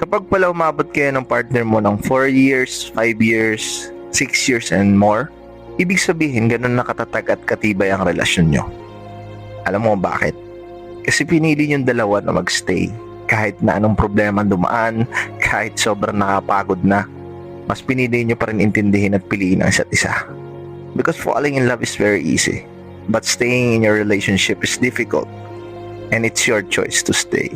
Kapag pala umabot kayo ng partner mo ng 4 years, 5 years, 6 years and more, ibig sabihin ganun nakatatag at katibay ang relasyon nyo. Alam mo bakit? Kasi pinili yung dalawa na magstay. Kahit na anong problema dumaan, kahit sobrang nakapagod na, mas pinili nyo pa rin intindihin at piliin ang isa't isa. Because falling in love is very easy, but staying in your relationship is difficult. And it's your choice to stay.